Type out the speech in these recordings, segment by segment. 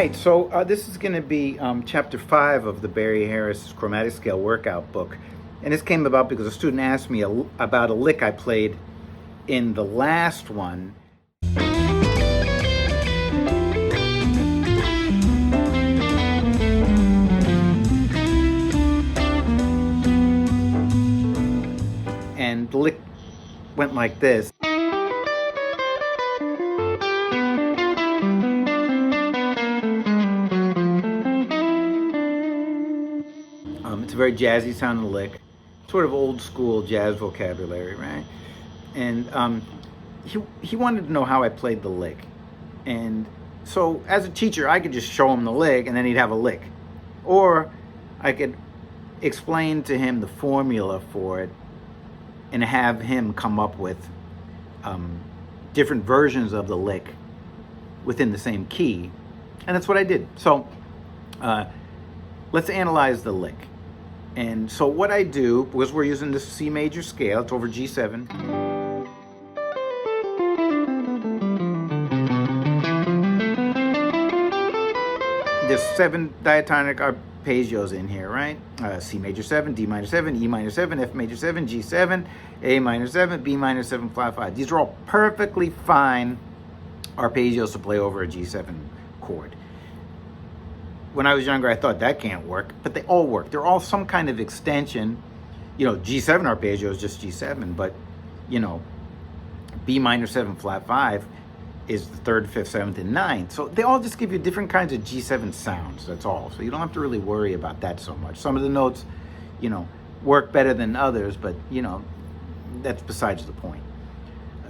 right, so this is going to be chapter 5 of the Barry Harris Chromatic Scale Workout book. And this came about because a student asked me about a lick I played in the last one. And the lick went like this. It's a very jazzy sounding lick, sort of old school jazz vocabulary, right? And he wanted to know how I played the lick. And so as a teacher, I could just show him the lick and then he'd have a lick. Or I could explain to him the formula for it and have him come up with different versions of the lick within the same key. And that's what I did. So let's analyze the lick. And so what I do, because we're using this C major scale, it's over G7. There's 7 diatonic arpeggios in here, right? C major 7, D minor 7, E minor 7, F major 7, G7, A minor 7, B minor 7, flat 5. These are all perfectly fine arpeggios to play over a G7 chord. When I was younger, I thought that can't work, but they all work. They're all some kind of extension. You know, G7 arpeggio is just G7, but, you know, B minor 7 flat 5 is the 3rd, 5th, 7th, and 9th. So they all just give you different kinds of G7 sounds, that's all. So you don't have to really worry about that so much. Some of the notes, you know, work better than others, but, you know, that's besides the point.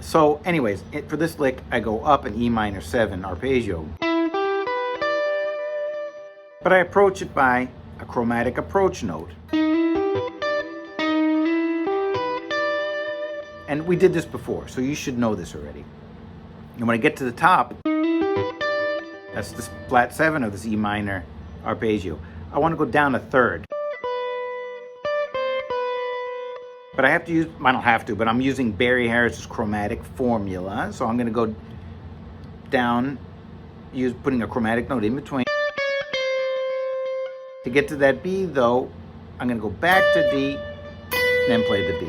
So anyways, for this lick, I go up an E minor 7 arpeggio. But I approach it by a chromatic approach note. And we did this before, so you should know this already. And when I get to the top, that's the flat 7 of this E minor arpeggio. I want to go down a 3rd. But I have to use, I don't have to, but I'm using Barry Harris's chromatic formula. So I'm going to go down, putting a chromatic note in between. To get to that B, though, I'm going to go back to D, and then play the B.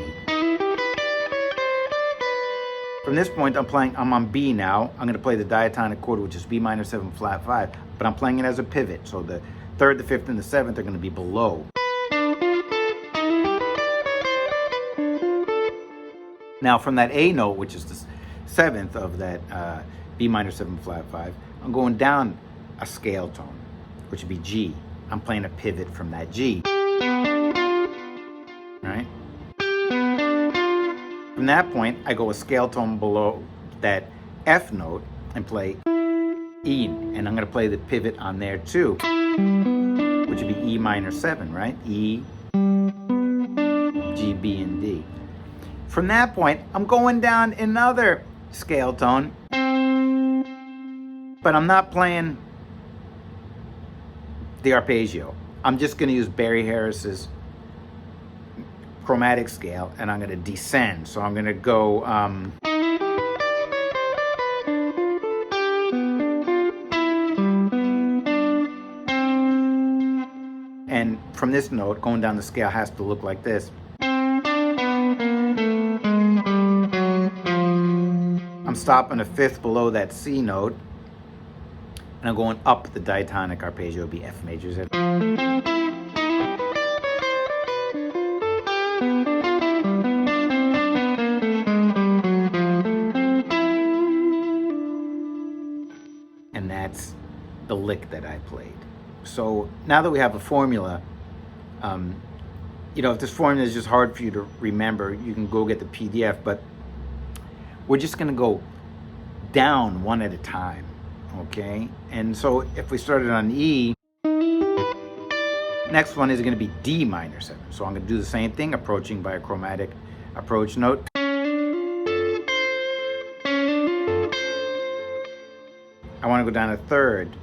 From this point, I'm on B now. I'm going to play the diatonic chord, which is B minor 7 flat 5, but I'm playing it as a pivot. So the 3rd, the 5th, and the 7th are going to be below. Now, from that A note, which is the 7th of that B minor 7 flat 5, I'm going down a scale tone, which would be G. I'm playing a pivot from that G, right? From that point, I go a scale tone below that F note and play E, and I'm going to play the pivot on there too, which would be E minor 7, right? E, G, B, and D. From that point, I'm going down another scale tone, but I'm not playing the arpeggio. I'm just going to use Barry Harris's chromatic scale, and I'm going to descend. So I'm going to go and from this note, going down the scale has to look like this. I'm stopping a 5th below that C note, and I'm going up the diatonic arpeggio, be F major Z. And that's the lick that I played. So now that we have a formula, you know, if this formula is just hard for you to remember, you can go get the PDF, but we're just going to go down one at a time. Okay, and so if we started on E, next one is going to be D minor 7. So I'm going to do the same thing, approaching by a chromatic approach note. I want to go down a 3rd,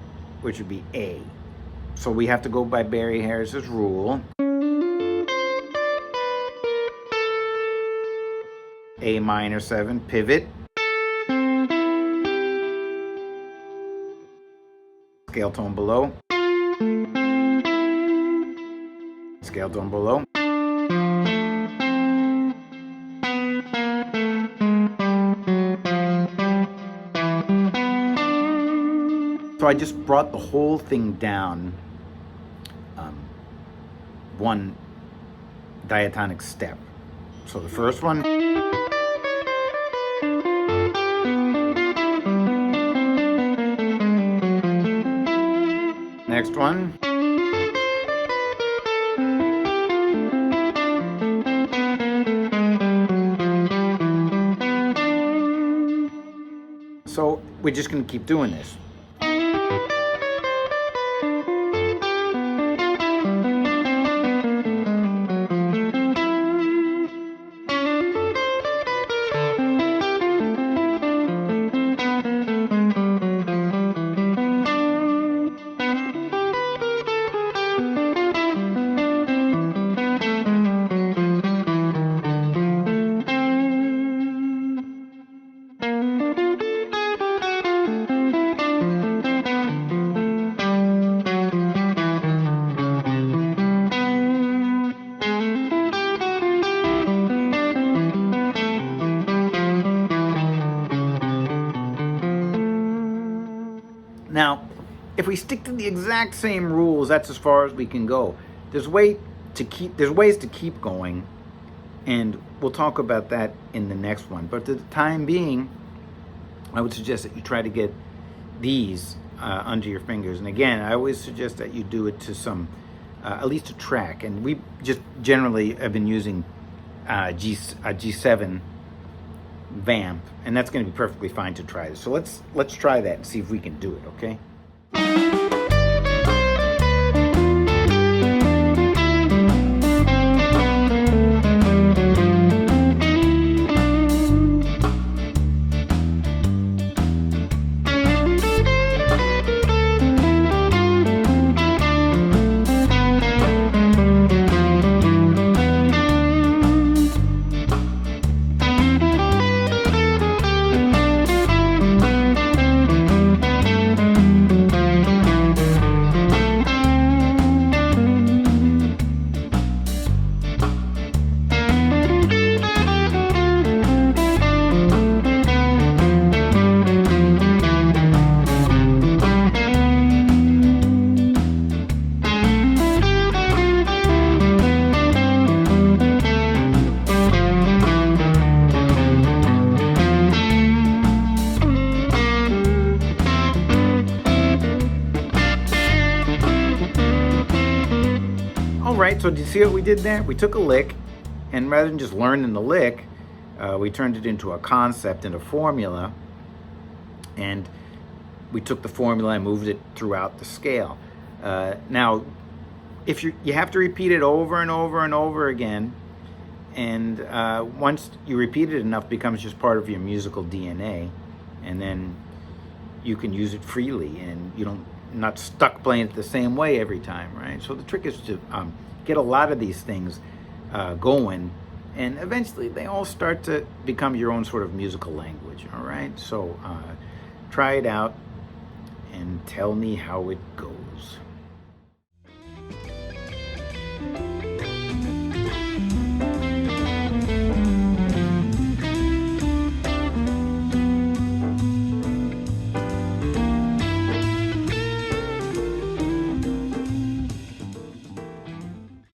which would be A. So we have to go by Barry Harris's rule. A minor 7, pivot. scale tone below, scale tone below. So I just brought the whole thing down one diatonic step. So the first one, next one, so we're just going to keep doing this. Now, if we stick to the exact same rules, that's as far as we can go. There's ways to keep going, and we'll talk about that in the next one. But for the time being, I would suggest that you try to get these under your fingers. And again, I always suggest that you do it to some, at least a track. And we just generally have been using a G7 vamp, and that's going to be perfectly fine to try this. So let's try that and see if we can do it, okay? Alright, so do you see what we did there? We took a lick, and rather than just learning the lick, we turned it into a concept and a formula, and we took the formula and moved it throughout the scale. Now, if you have to repeat it over and over and over again, and once you repeat it enough, it becomes just part of your musical DNA, and then you can use it freely, and not stuck playing it the same way every time, right? So the trick is to get a lot of these things going, and eventually they all start to become your own sort of musical language, all right? So try it out and tell me how it goes.